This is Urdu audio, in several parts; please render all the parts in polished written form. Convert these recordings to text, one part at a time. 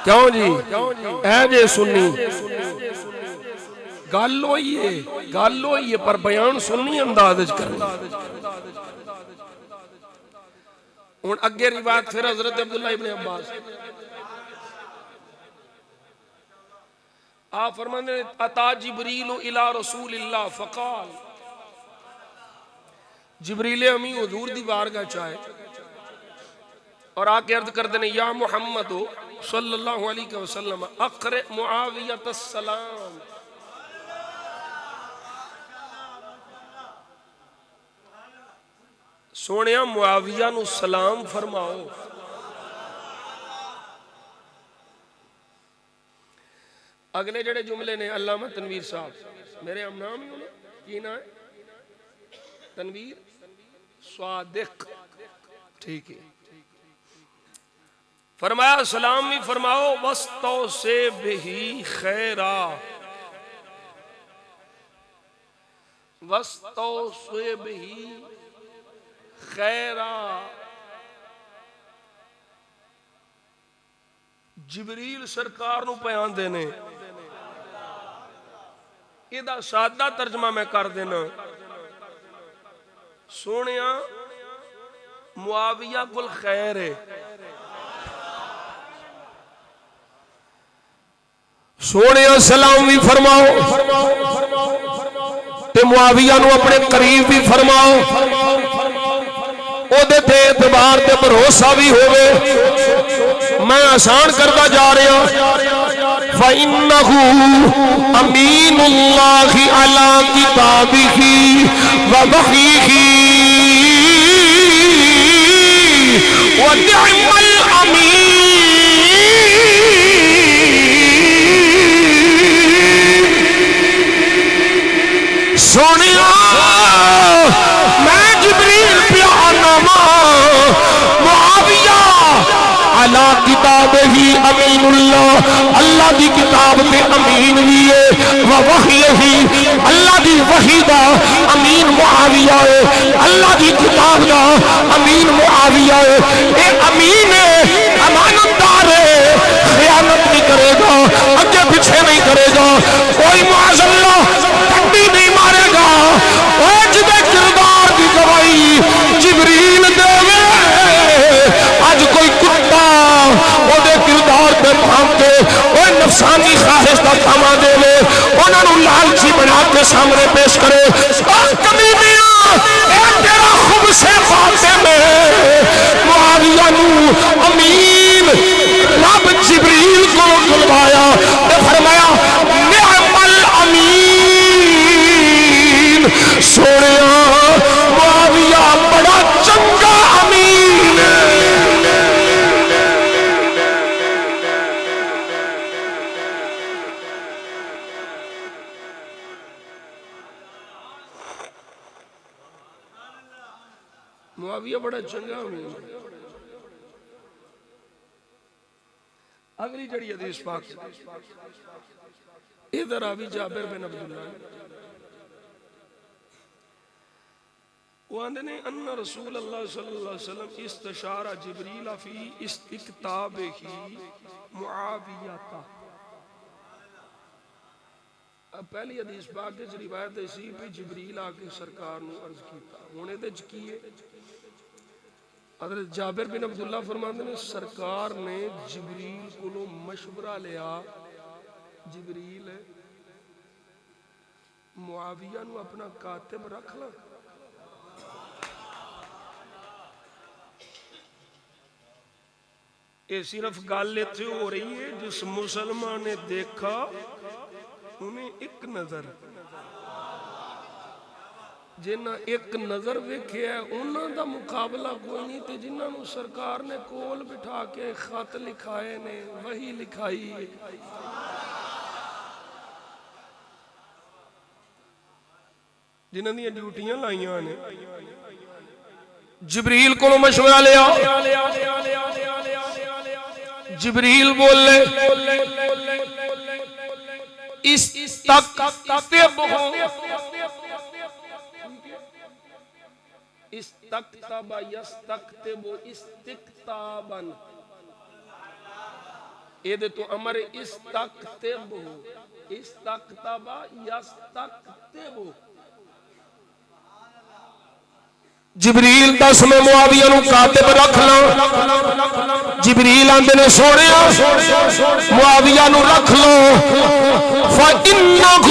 کیوں جی اے جے سنی گل ہوئی ہے پر بیان سنی انداز کرنا. ہوں اگے روایت پھر حضرت عبداللہ ابن عباس آپ فرماتے ہیں اتا جبریل الی رسول اللہ فقال جبریل امی حضور دی بارگاہ چاہے اور آ کے عرض کر دینے یا محمد صلی اللہ علیہ وسلم اقرئ معاویت السلام. سونیا معاویہ نو سلام فرماؤ. اگلے جڑے جملے نے علامہ تنویر صاحب میرے ہم نام ہی ہونا کی نام ہے تنویر صادق ٹھیک ہے. فرمایا سلام بھی فرماؤ وستو سے بہی خیرا وستو سے بہی خیرا. جبریل سرکار نو پیان دینے ایدہ سادہ ترجمہ میں کر دینا سونیا معاویہ کل خیر ہے سونیا سلام بھی فرماؤ تے معاویہ نو اپنے قریب بھی فرماؤ او دے تے اعتبار تے بھروسہ بھی ہوئے. میں آسان کرتا جا رہا فَإِنَّهُ أَمِينُ اللَّهِ عَلَىٰ كِتَابِهِ وَوَحْيِهِ وَنِعْمَ الْأَمِينُ. سونیا میں جبریل پیانا معاویہ علی کتاب ہی امین اللہ اللہ دی کتاب تے امین بھی ہے وحی ہی اللہ دی وحی دا امین معاویہ ہے اللہ دی کتاب دا امین معاویہ ہے. اے امین ہے امانت دار ہے خیانت نہیں کرے گا اگے پیچھے نہیں کرے گا کوئی معاذ اللہ ٹنڈی نہیں مارے گا. اے جدے کردار کی گواہی جبریل دے آج کوئی کتا وہ دے کردار پہ بھانتے وہ نفسانی خواہش کا تھاما دے لے انہوں نے لالچی بنا کے سامنے پیش کرے اور کمی میاں اے تیرا خوب سے فاتح میں معاویہ نو امین رب جبریل کو کلوایا نے فرمایا نعم الامین. سونیا معاویہ بڑا چنگا امین معاویہ بڑا چنگا امین. اگلی جڑی حدیث پاک ادھر راوی جابر بن عبداللہ وہ آندھے نے ان رسول اللہ صلی اللہ علیہ وسلم استشارہ جبریل فی استکتاب ہی معاویتا. اب پہلی حدیث پاک کے روایت اسی پہ جبریل آکے سرکار نو عرض کیتا ہونے دے جکیے حضرت جابر بن عبداللہ فرماتے ہیں سرکار نے جبریل کو مشورہ لیا جبریل معاویہ نو اپنا کاتب رکھ لا. یہ صرف گل اتنے ہو رہی ہے جس مسلمان نے دیکھا انہیں ایک نظر جنہ ایک نظر ویکھیا ہے انہاں دا مقابلہ کوئی نہیں تے جنہاں نو سرکار نے کول بٹھا کے خط لکھائے نے وہی لکھائی جنہاں دی ڈیوٹیاں لائیاں نے جبریل کو مشورہ لیا جبریل بولے استکتب یستکتب استکتابا اے دے تو امر استقتب استقتبا یستقتب جبریل دس میں معاویہ نو کاتب رکھ لو جبریل آندے نے سونیا معاویہ نو رکھ لو فَإِنَّهُ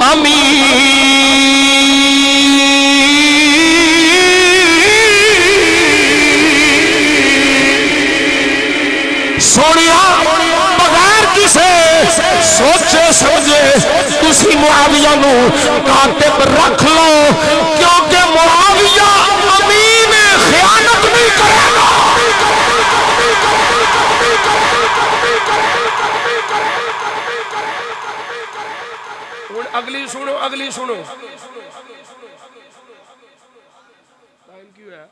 امین سونیا بغیر کسے سوچے سمجھے تسی معاویہ نو کاتب رکھ لو کیونکہ معاویہ امین خیانت نہیں کرے گا اگلی سنو ٹائم کیوں ہے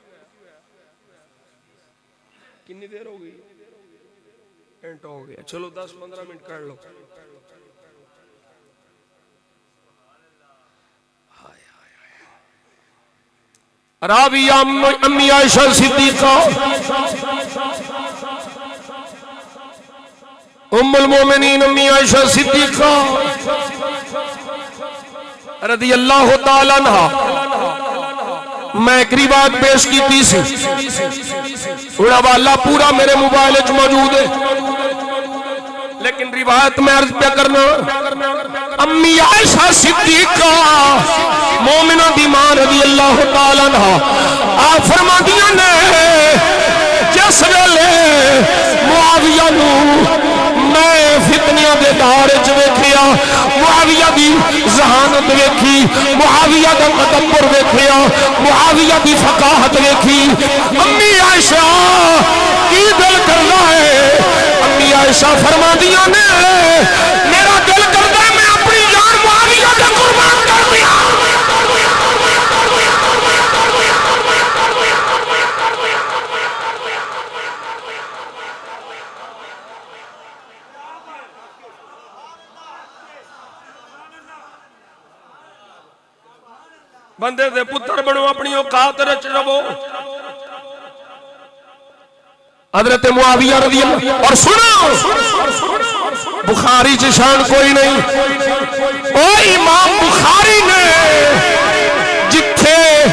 کتنی دیر ہو گئی گھنٹہ ہو گیا چلو 10-15 منٹ کر لو راوی امی عائشہ صدیقہ ام المومنین امی عائشہ صدیقہ رضی اللہ تعالی عنہ میں ایک روایت پیش کی تھی سی حوالہ پورا میرے موبائل وچ موجود ہے لیکن روایت میں عرض پہ کرنا امی عائشہ صدیقہ مومنہ دی ماں رضی اللہ تعالی عنہ آپ فرماندیاں نے جس ویلے معاویہ نو میں فتنیاں دے دار وچ ویکھیا معاویہ دی ذہانت ویکھی معاویہ دا تدبر ویکھیا معاویہ دی فقاہت ویکھی امی عائشہ کی دل کردا ہے امی عائشہ فرماندیاں نے میرا دل کردا ہے میں اپنی جان معاویہ تے قربان کر دیا بندے دے پتر بنو اپنی اوقات وچ رہو حضرت معاویہ رضی اللہ اور سنو بخاری کی شان کوئی نہیں او امام بخاری نے جتھے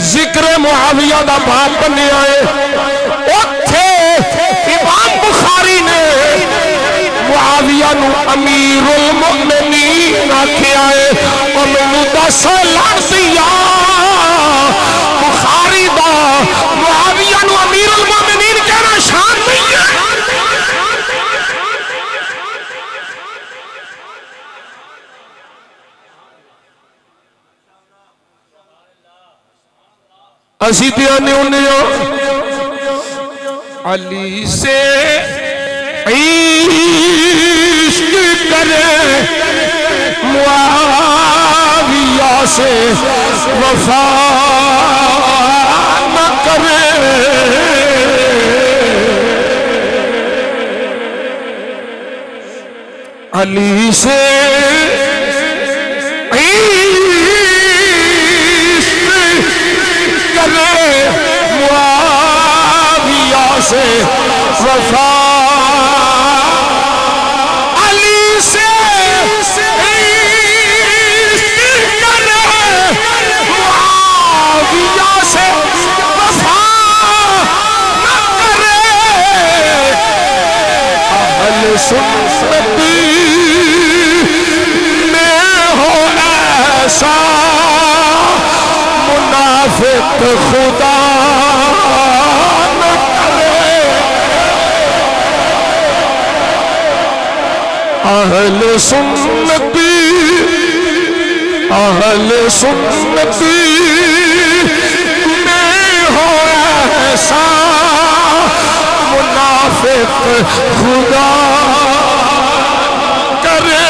ذکر معاویہ دا باب بنیا ہے اوتھے امام بخاری نے معاویہ نو امیر المؤمنین آکھیا ہے اور مینوں دس لڑ دیا بخاری دا معاویہ نو امیر المؤمنین کہنا شان نہیں ہے اسی دیانے انہیں علی سے عشق کرے معاویہ سے وفا نہ کرے علی سے معاویہ سے وفا علی سے معاویہ سے وفا نہ کرے اہل سنت میں ہو ایسا منافق خدا نہ کرے اہل سنت میں ہو ایسا منافق خدا کرے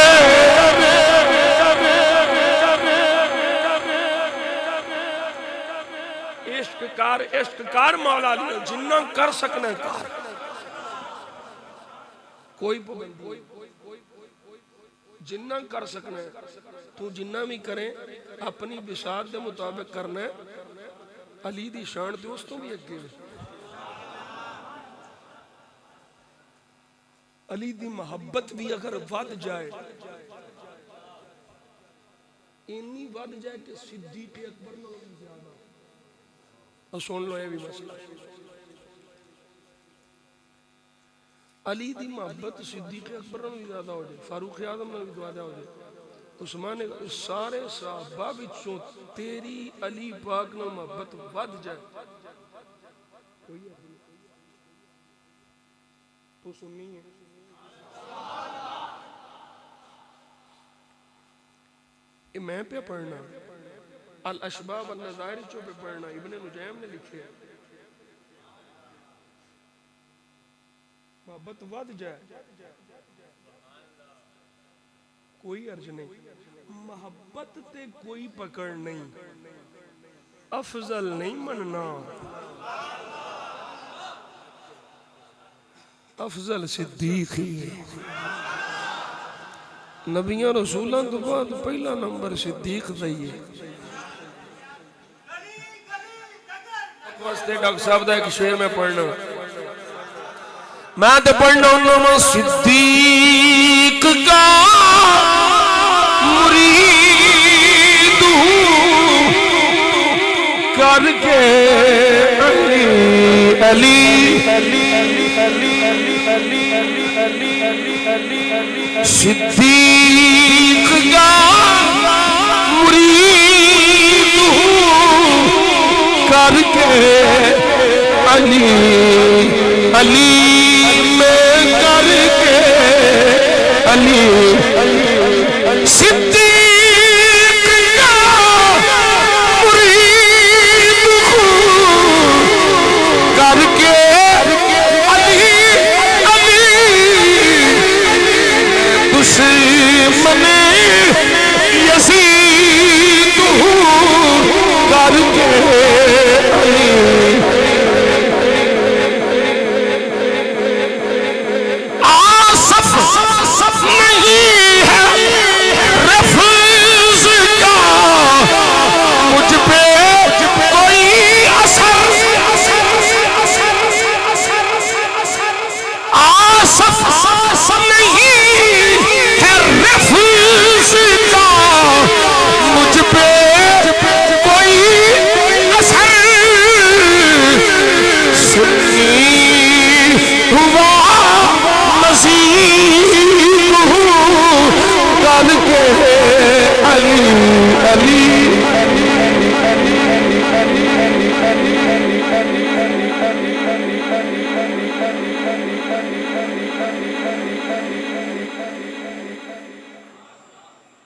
عشق کار مولا علی جنہ کر سکنے کار کوئی پابندی جنہ کر سکنے تو جنہ بھی کریں اپنی بساط دے مطابق کرنا علی دی شان تے اس تو بھی اگے علی دی محبت بھی اگر ود جائے انی ود جائے کہ صدیق اکبر نہ زیادہ، اور سن لو یہ بھی مسئلہ، علی دی محبت صدیق اکبر نہ بھی زیادہ ہو جائے، فاروق اعظم نہ بھی زیادہ ہو جائے، عثمان سارے صحابہ وچوں تیری علی پاک نہ محبت ود جائے، تو سننی ہے یہ میں پہ پڑھنا، الاشباب النظائر چو پہ پڑھنا، ابن نجیم نے لکھے محبت ود جائے کوئی عرض نہیں، محبت تے کوئی پکڑ نہیں، افضل نہیں مننا، افضل صدیق ہی ہے، نبیاں رسولاں تو بعد پہلا نمبر صدیق دئیے۔ واسطے ڈاکٹر صاحب دا ایک شعر میں پڑھنا، میں تو پڑھنا ہوں، صدیق کا مرید ہوں کر کے علی علی صدیق کا مرید ہوں کر کے علی علی میں کر کے علی صدیق کا مرید ہوں کر کے علی علی دشمن یزید ہوں کر کے علی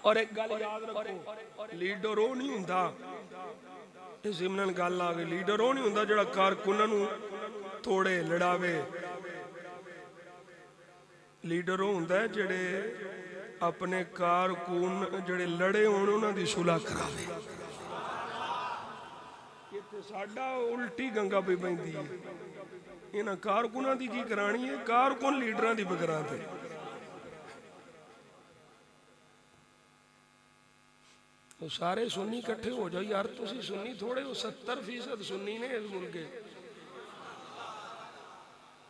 اور ایک گل یاد رکھو، لیڈر وہ نہیں ہوندا، ضمن گل آ گئی، لیڈر وہ نہیں ہوندا جڑا کارکناں نوں توڑے لڑاوے، لیڈر وہ ہوندا ہے جڑے اپنے کارکن جڑے لڑے ہون انہاں دی صلح کراوے۔ ساڈا الٹی گنگا پہ پیندی ہے، انہاں کارکناں دی کی کرانی ہے، کارکن لیڈراں دی بکراں تے۔ تو سارے سنی کٹھے ہو جاؤ یار، تسی سنی تھوڑے ہو، 70% سنی نے اس ملکے،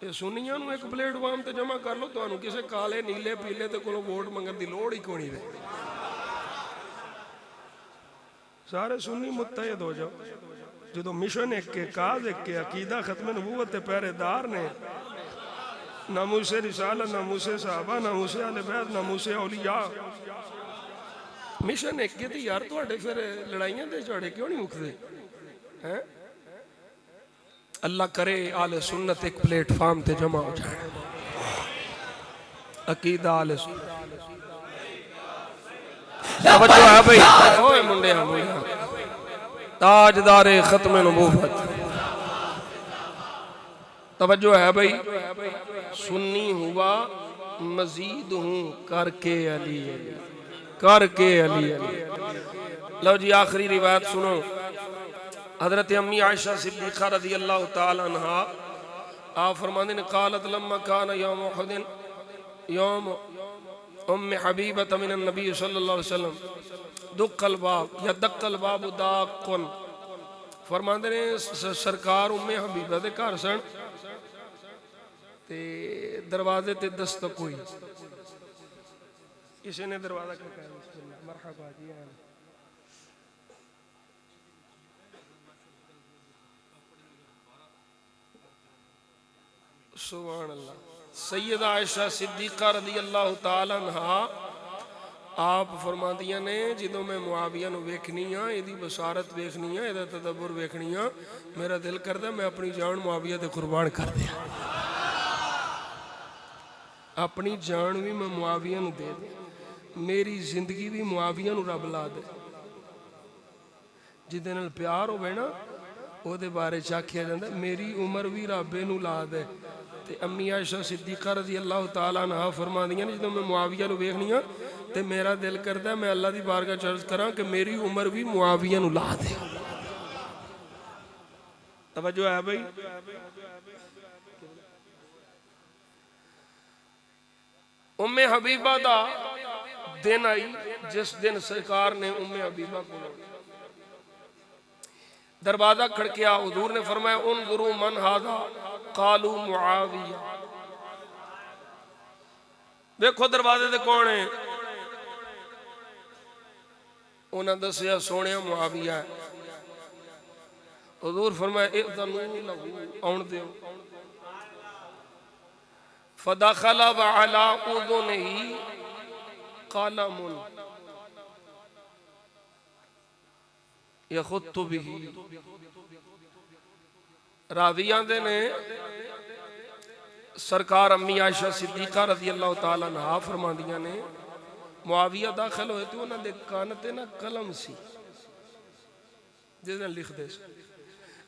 یہ سنیاں نو ایک پلیٹ فارم تے جمع کر لو، تو انہوں کسے کالے نیلے پیلے تے کولو ووٹ منگن دی لوڑ ہی کونی دے، سارے سنی متحد ہو جاؤ، جدو مشن ایک کے، کاز ایک کے، عقیدہ ختم نبوت تے پہرے دار نے، ناموس رسالت، ناموس صحابہ، ناموس اہل بیت، ناموس اولیاء، مشن ایک کے تھی یار، تو اٹھے پھر لڑائیاں دے چاڑے کیوں نہیں مکھ دے؟ اللہ کرے آل سنت ایک پلیٹ فارم تے جمع ہو جائے، عقیدہ آل سنت، توجہ ہے بھئی، اوہ منڈے ہاں منڈے ہاں، تاجدار ختم نبوت، توجہ ہے بھئی، سنی ہوا مزید ہوں کر کے علی علی کر کے علی علی۔ لو جی آخری روایت سنو، حضرت امی عائشہ صدیقہ رضی اللہ تعالی عنہ آپ فرمانے نے، قالت لما کان یوم احد یوم ام حبیبۃ من النبی صلی اللہ علیہ وسلم دق الباب یا دق الباب داقن، فرمانے نے سرکار ام حبیبہ دے گھر سن تے دروازے تے دستک ہوئی. کسی نے دروازہ کھٹکایا. بسم اللہ مرحبا جی. سبحان اللہ. سیدہ عائشہ صدیقہ رضی اللہ تعالی عنہا آپ فرماندیاں نے جدوں میں معاویہ نو ویکھنی ہاں ایدی بصارت ویکھنی ہاں ایدا تدبر ویکھنی ہاں میرا دل کردا میں اپنی جان معاویہ تے قربان کر دیاں. اپنی جان بھی میں معاویہ نو دے دیں. میری زندگی بھی معاویہ نو رب لا دے. جدے نال پیار ہوے نا او دے بارے چاکھیا جاندا میری عمر بھی رب نو لا دے. تے امی عائشہ صدیقہ رضی اللہ تعالیٰ عنہ فرماندیاں نے جدوں میں معاویہ نو ویکھنی ہاں تے میرا دل کردا ہے میں اللہ دی بارگاہ چ عرض کراں کہ میری عمر بھی معاویہ نو لا دے. توجہ ہے بھائی. ام حبیبہ دا دن آئی جس دن سرکار نے ام حبیبہ کو دروازہ کھڑکیا. حضور نے فرمایا انظروا من ھذا قالوا معاویہ. دیکھو دروازے تے کون ہے. انہاں دسیا سونیا معاویہ ہے. حضور فرمایا اذنوا لہ آن دیو. فدخل وعلى اذنه قلم یخط به. راویاں دے نے سرکار امی عائشہ صدیقہ رضی اللہ تعالیٰ عنہ فرماندیاں نے معاویہ داخل ہوئے تو انہاں دے کان تے نا قلم سی جس نے لکھ دے.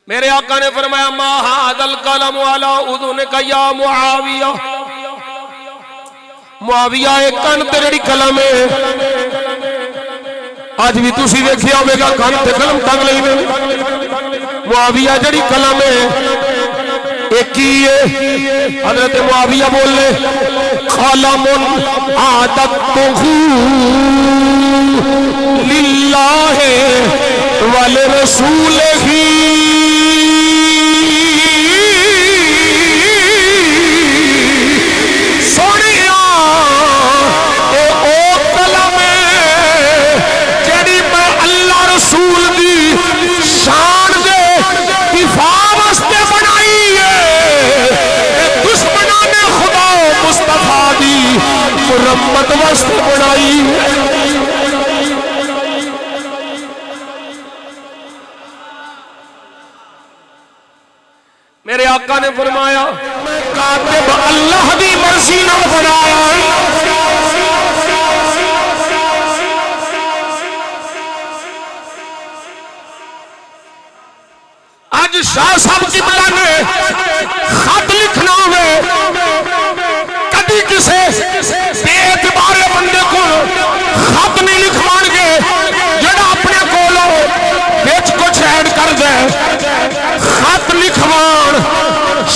میرے آقا نے فرمایا ما ھذا القلم علی اذنک یا معاویہ. معاویہ ایک کان تے جڑی قلم ہے آج بھی تسی دیکھیا ہوے گا کان تے قلم ٹنگ لئی نے. معاویہ جڑی قلم ہے ایک ہی ہے. حضرت معاویہ بولے قلم عادتہ للہ ولرسولہ. مرمت واسطے بنائی. میرے آقا نے فرمایا میں کاتب اللہ دی مرضی نہ بنایا. اج شاہ صاحب کی بلا نے خط لکھنا ہوئے کدی کسے بے اعتبار بندے کو خط نہیں لکھوان گے جڑا اپنے کولو وچ کچھ ایڈ کر دے. خط لکھوان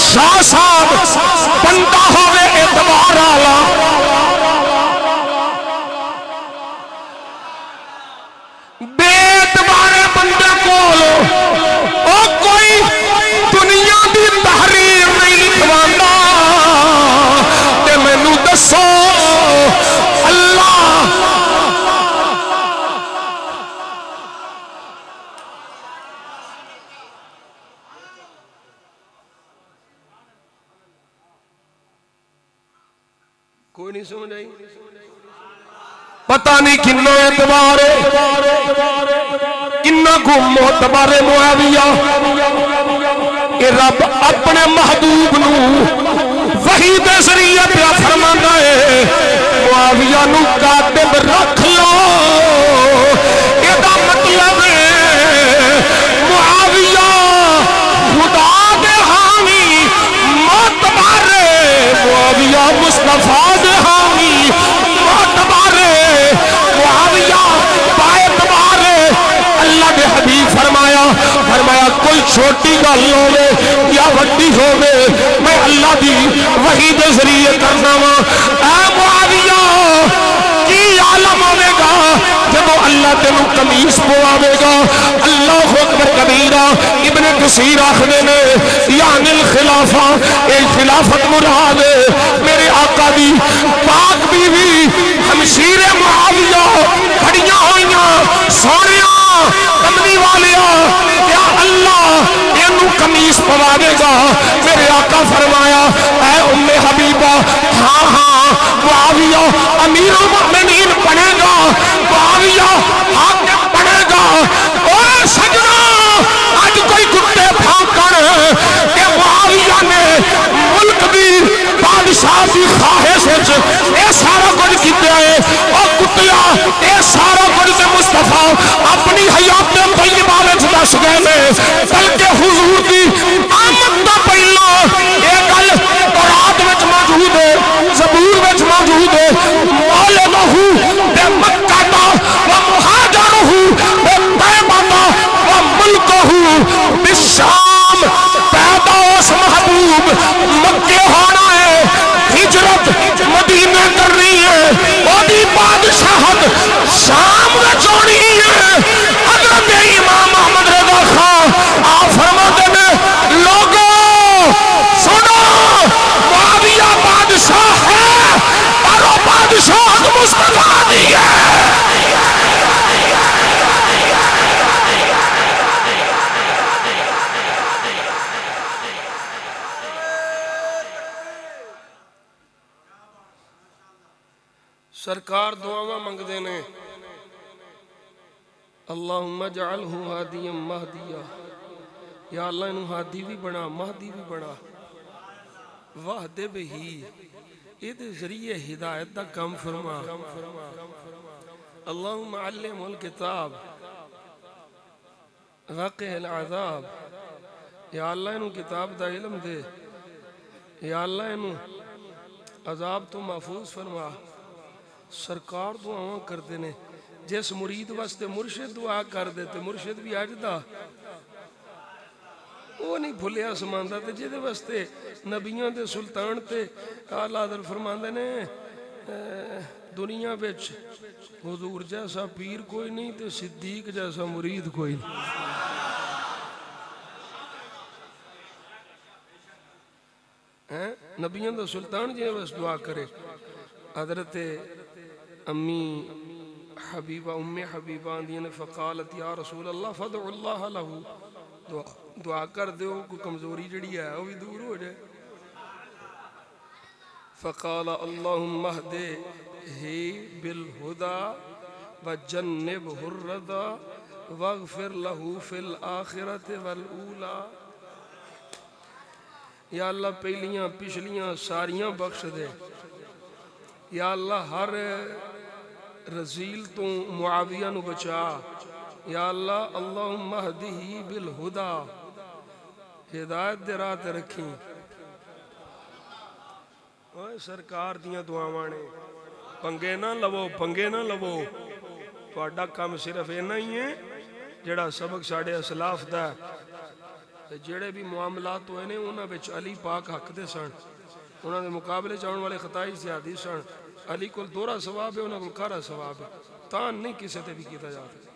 شاہ صاحب بندہ ہوے اعتبار والا. بے اعتبار بندے کولو او کوئی دنیا دی تحریر نہیں لکھواندا. تے مینوں دسو اللہ کوئی نہیں سمجھ آئی. پتہ نہیں کنا اعتبار کنا کو معتبر معاویہ. کہ رب اپنے محبوب نو وحی دے ذریعے پیا فرماندا ہے معاویہ نو کاتب رکھ لو. ادا مطلب معاویہ خدا دے حامی معتبر. معاویہ مصطفیٰ دے حامی معتبر. معاویہ باعتبار. اللہ دے حبیب فرمایا کوئی چھوٹی گل ہوے یا وڈی ہوے میں اللہ دی وحی دے ذریعے کرنا وا. اے معاویہ کی عالم ہوے گا جب اللہ تینو قمیص پواوے گا. اللہ اکبر کبیرہ. ابن کثیر آخدے نے یعنی الخلاف خلافت مراد میرے آقا دی پاک بیوی ہمشیر معاویہ کھڑیاں ہوئیاں سونیاں کملی والیا یا اللہ اینو قمیص پوا دے گا میرے آقا فرمایا اے ام حبیبہ ہاں ہاں معاویہ امیر المؤمنین بنے گا معاویہ حاکم بنے گا اوہ سجنہ آج کوئی کتے پھانکن کہ معاویہ نے ملک دی بادشاہ دی خواہش اے سارا کچھ کیتے ہیں اور کتیا اے سارا کچھ سے مصطفیٰ اپنی حیات طیبہ وچ دس گئے نے بلکہ حضور دی آمد دا پہلا اے گل تورات وچ موجود ہے زبور وچ موجود ہے مولدہ بے مکہ دا و مہاجرہ بے طیبہ دا و ملکہ بالشام پیدا اس محبوب مکہ ہونا ہے ہجرت مدینہ کرنی ہے وہی بادشاہت شام وچ ہونی ہے حضرت امام احمد رضا خان آپ فرماتے ہیں لوگوں سنو معاویہ بادشاہ ہے اور وہ بادشاہت مصطفیٰ دی ہے سرکار دعاواں منگ دینے اللہم اجعلہ ہادیا مہدیا یا اللہ انہوں ہادی بھی بنا مہدی بھی بنا وحد بہی اید ذریعہ ہدایت دا کم فرما اللہم علم الکتاب وقہ العذاب یا اللہ انہوں کتاب دا علم دے یا اللہ انہوں عذاب تو محفوظ فرما سرکار دعاواں کر دینے جس مرید واسطے مرشد دعا کر دیتے مرشد بھی آج دا وہ نہیں بھولیا سماندہ تے جدے واسطے نبیان دے سلطان تے آلہ در فرماندے نے دنیا بچ حضور جیسا پیر کوئی نہیں تے صدیق جیسا مرید کوئی نہیں نبیان دے سلطان جی واسطے دعا کرے حضرت امی حبیبہ ام حبیبہ آندھی نے فقالت یا رسول اللہ فدع اللہ لہو دعا کر دیو کوئی کمزوری جڑی ہے وہ بھی دور ہو جائے فقال اللہم اہدے ہی بالہدا وجنبہ الردا واغفر لہو فی الآخرت والأولا یا اللہ پہلیاں پچھلیاں ساریاں بخش دے یا اللہ ہر رزیل تو معاویہ نو بچا یا اللہ اللہم اہدہی بالہدا ہدایت دے راہ تے رکھیں سرکار دیاں دعاواں نے پنگے نہ لو تہاڈا کام صرف اینا ہی ہے جڑا سبق ساڈے اسلاف دا جڑے بھی معاملات ہوئے نے انہاں وچ علی پاک حق دے سن انہاں دے مقابلے چاہن والے خطائی زیادی سن علی کو دورہ ثواب ہے انہاں کو کارا ثواب ہے تان نہیں کسے تے بھی کیتا جاتا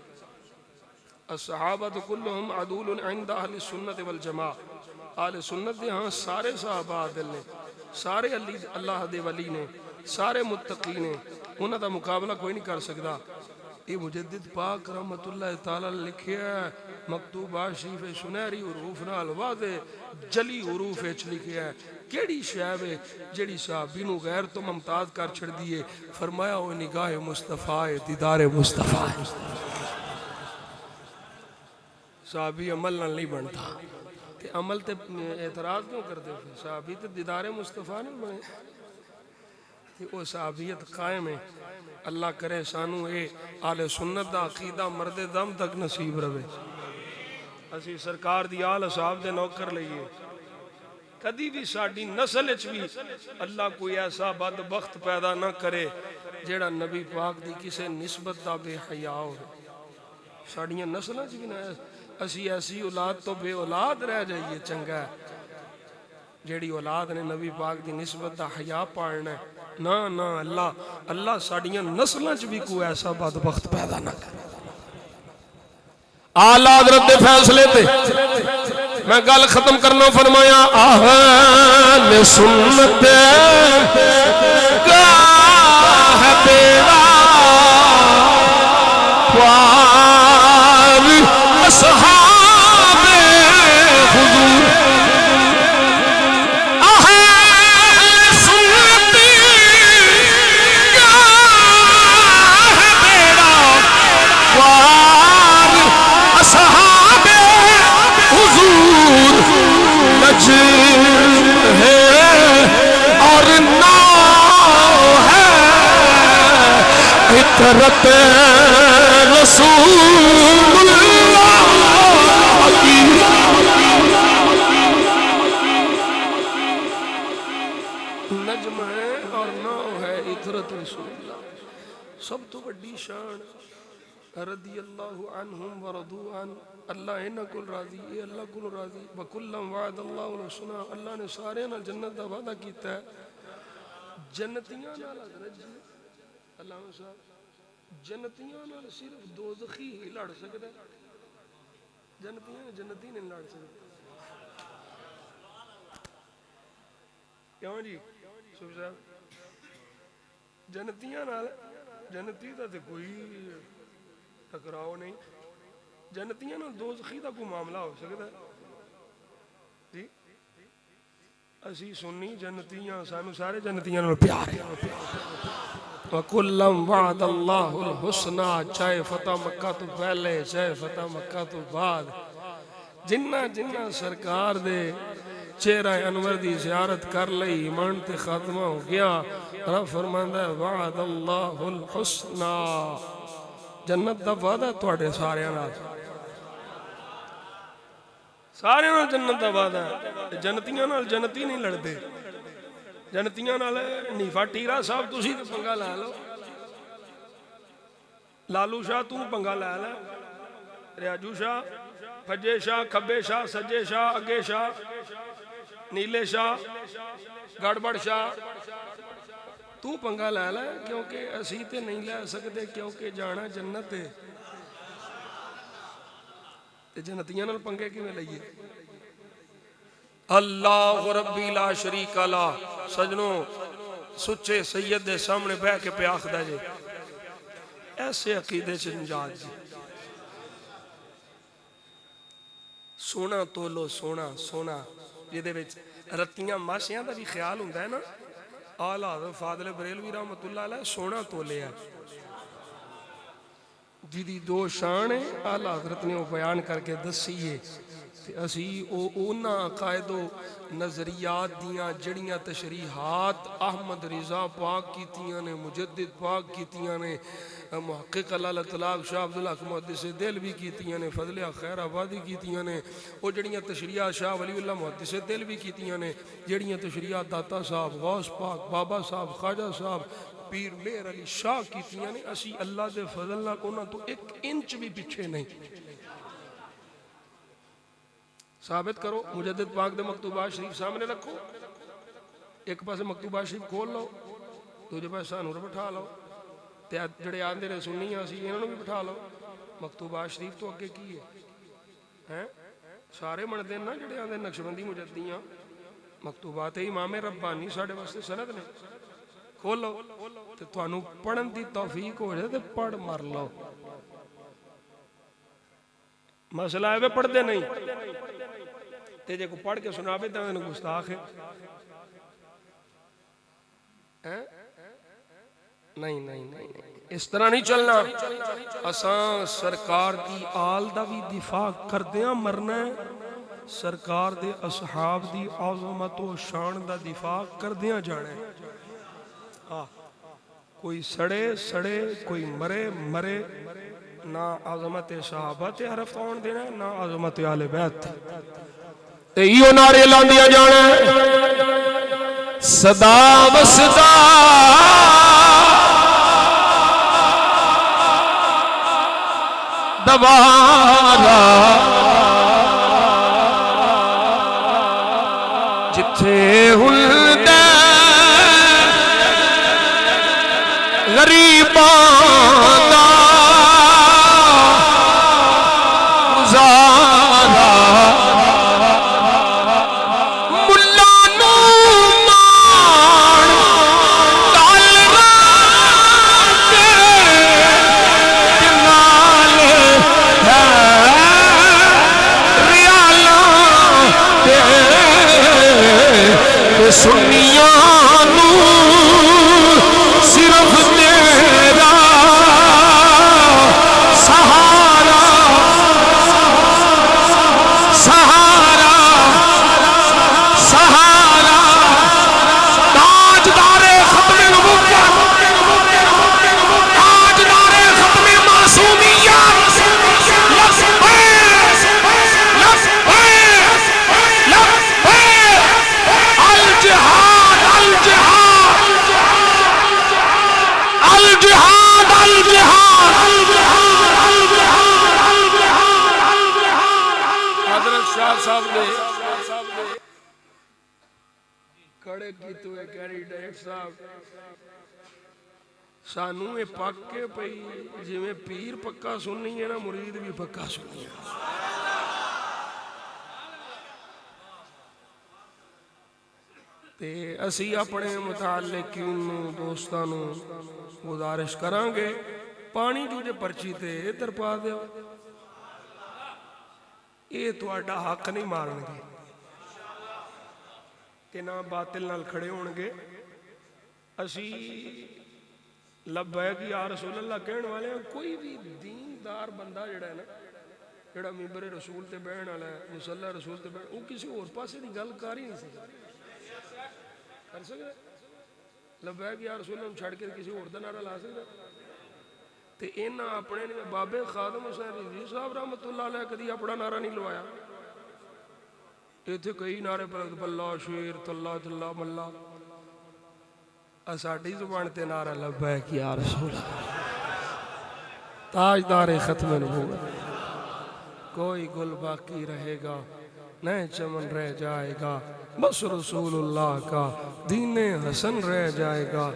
الصحابہ کلہم عدول عند اہل السنت والجماع اہل سنت دے ہاں سارے صحابہ عادل نے سارے اللہ دے ولی نے سارے متقی نے انہاں دا مقابلہ کوئی نہیں کر سکتا یہ مجدد پاک رحمت اللہ تعالیٰ لکھیا ہے مکتوبہ شریف سنہری حروف نال واضح جلی حروف اچ لکھیا ہے کیڑی شعب ہے جڑی صحابی نو غیر تو ممتاز کر چھڑ دیئے فرمایا وہ نگاہ مصطفیٰ دیدار مصطفیٰ صحابی عمل نہ نہیں بنتا کہ عمل تے اعتراض کیوں کرتے ہیں صحابی تے دیدار مصطفیٰ نہیں بنے کہ وہ صحابیت قائم ہے اللہ کرے سانو اے آل سنت دا عقیدہ مرد دم تک نصیب روے اسی سرکار دی آل صحاب دے نوکر لئیے کدی بھی ساڑی نسل اچ بھی اللہ کوئی ایسا بدبخت پیدا نہ کرے جیڑا نبی پاک دی کسے نسبت دا بے حیاء ہو ساڑیاں نسل اچ بھی نہ اسی ایسی اولاد تو بے اولاد رہ جائیے چنگا ہے جیڑی اولاد نے نبی پاک دی نسبت دا حیاء پاڑنا ہے نا اللہ ساڑیاں نسلیں چ بھی کوئی ایسا بدبخت پیدا نہ کرے اعلیٰ حضرت دے فیصلے تے میں گل ختم کرنا فرمایا اہل سنت کا ہے بیڑا پار اصحاب حضور اہل سنت کا ہے بیڑا پار اصحاب حضور نجم ہے اور نام ہے عطرت رسول اللہ کی نجم ہے اور نام ہے عطرت رسول اللہ سب تو بڑی شان رضی اللہ عنہم ورضوا عنہ اللہ انہ کل راضی اے اللہ کل راضی وکلم وعد اللہ الحسنى اللہ نے سارے نال جنت دا وعدہ کیتا ہے جنتیاں نال حضرت جی علامہ صاحب جنتیاں نال صرف دوزخی ہی لڑ سکدا ہے جنتی نہیں لڑ سکتے کیوں جی صوفی صاحب جنتیاں نال جنتی دا تے کوئی ٹکراؤ نہیں جنتیاں نال دوزخی دا کوئی معاملہ ہو سکتا ہے جی اسی سنی جنتیاں سانو سارے جنتیاں نال پیار ہے وَكُلًّا وَعَدَ اللَّهُ الْحُسْنَى چاہے فتح مکہ تو پہلے چاہے فتح مکہ تو بعد جنہ سرکار دے چہرہ انور دی زیارت کر لئی ایمان تے خاتمہ ہو گیا رب فرماندا ہے وعد اللہ الحسنى جنت دا وعدہ تواڈے سارے نال جنت دا وعدہ ہے جنتیاں نال جنتی نہیں لڑدے جنتیاں نال نیفا ٹیرا صاحب تسی تے پنگا لے لو لالو شاہ تو پنگا لے لے ریاجو شاہ پھجے شاہ کھبے شاہ سجے شاہ اگے شاہ نیلے شاہ گڑبڑ شاہ تو پنگا لے لے کیونکہ اسی تے نہیں لے سکتے کیونکہ جانا جنت ہے تے جنتیاں نال پنگے کیویں لئیے اللہ ربی لا شریک لا سجنوں سچے سید دے سامنے بہ کے پہ آخدا جے ایسے عقیدے سے نجات جی سونا تولو سونا یہ دے وچ رتیاں ماسیاں دا بھی خیال ہوندا ہے نا اعلی حضرت فاضل بریلوی رحمۃ اللہ علیہ سونا تولے ہے جدی دو شان ہے اعلی حضرت نے وہ بیان کر کے دسیے اسی اونا عقائد و نظریات دیاں جڑیاں تشریحات احمد رضا پاک کیتیاں نے مجدد پاک کیتیاں نے محقق علالہ طلاق شاہ عبدالحق محدث دل بھی کیتیاں نے فضل خیر آبادی کیتیاں نے وہ جڑیاں تشریحات شاہ ولی اللہ محدث دل بھی کیتیاں نے جڑیاں تشریحات داتا صاحب غوث پاک بابا صاحب خواجہ صاحب پیر مہر علی شاہ کیتیاں نے اسی اللہ دے فضل نہ کونا تو ایک انچ بھی پیچھے نہیں ثابت کرو مجدد پاک دے مکتوبات شریف سامنے رکھو ایک پاسے مکتوبات شریف کھول لو دوجے پاسے سانو بٹھا لو تے جڑے آندے نے سنی اسی انہاں نوں بھی بٹھا لو مکتوبات شریف تو اگے کی ہے سارے مندے نا جڑے آندے نقشبندی مجددیاں مکتوبات امام ربانی ساڈے واسطے سند نے کھولو تے تانوں پڑھن دی توفیق ہو جائے تے پڑھ مر لو مسئلہ ہے وہ پڑھ دے نہیں تے جے کو پڑھ کے سنا بے تے انہوں گستاخ ہے نہیں اس طرح نہیں چلنا اساں سرکار دی آل دا بھی دفاع کردیاں مرنا ہے سرکار دے اصحاب دی عظمت و شان دا دفاع کردیاں جانا ہے کوئی سڑے کوئی مرے نہ عظمت صحابہ تے حرف آن دینا نہ عظمت آل بیت تے ایو نعرے لاندیا جانا صدا وصدا دوارا جتھے ہلدے غریبان دا گزارا سنیاں نو صرف تیرا سہارا سہارا سہارا تاجدار ختم نبوت تاجدار ختم معصومیت الجہاد الجہاد الجہاد الجہاد حضرت شاہ صاحب نے کھڑے کیتے ہوئے کہہ ڈائریکٹر صاحب سانوں یہ پک کے پئی جی میں پیر پکا سننی ہے نا مرید بھی پکا سننی ہے تے اسی اپنے متعلقین دوستاں نو گزارش کران گے پانی جو دے پرچی تے ادھر پا دیو یہ تہاڈا حق نہیں مارن گے کہ نہ باطل نال کھڑے ہون گے اسی لبیک یا رسول اللہ کہنے والے ہیں کوئی بھی دیندار بندہ جڑا ہے نا جڑا ممبر رسول تے بیٹھن والا ہے مصلی رسول تے بیٹھن وہ کسی اور پاسے دی گل کر ہی نہیں سکتا کر سکتا لبیک یا رسول اللہ چھڑ کے کسی اور دا نعرہ لا سکتا تے انہاں اپنے بابے خادم حسین رضوی صاحب رحمت اللہ علیہ کدی اپنا نعرہ نہیں لوایا ایتھے کئی نعرے پر بلّہ شیر تلّہ تلّہ ملّہ ساڈی زبان تے نعرہ لبیک یا رسول اللہ تاجدار ختم نبوت کوئی گل باقی رہے گا نئے چمن رہ جائے گا بس رسول اللہ کا دین حسن رہ جائے گا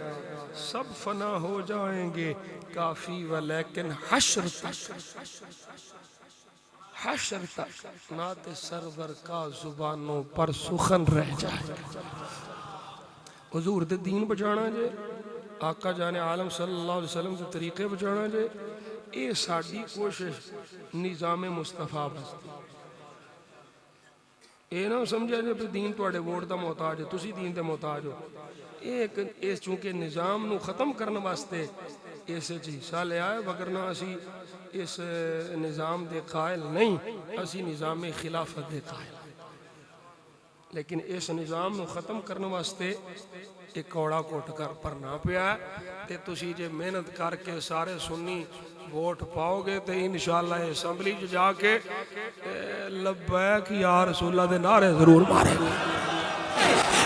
سب فنا ہو جائیں گے کافی ولیکن حشر تک نعت سرور کا زبانوں پر سخن رہ جائے گا حضور دے دین بچانا جے آقا جان عالم صلی اللہ علیہ وسلم دے طریقے بچانا جے اے ساڈی کوشش نظام مصطفیٰ بستی اے نہ سمجھا جے پھر دین تواڈے ووٹ دا محتاج ہے تسی دین دے محتاج ہو اے چونکہ نظام نو ختم کرنے واسطے اسے جی حصہ لیا ہے وگرنہ اسی اس نظام دے قائل نہیں اسی نظام خلافت دے قائل لیکن اس نظام نو ختم کرنے واسطے ایک کوڑا کوٹ کر پرنا پیا ہے تے تسی جے محنت کر کے سارے سنی ووٹ پاؤ گے تے انشاءاللہ اسمبلی جا کے لبیک یا رسول اللہ دے نعرے ضرور مارے گے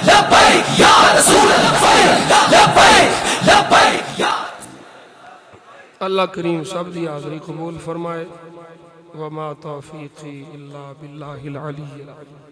لبیک یا رسول اللہ لبیک لبیک یا اللہ کریم سب دی حاضری قبول فرمائے وما توفیقی الا باللہ العلی العظیم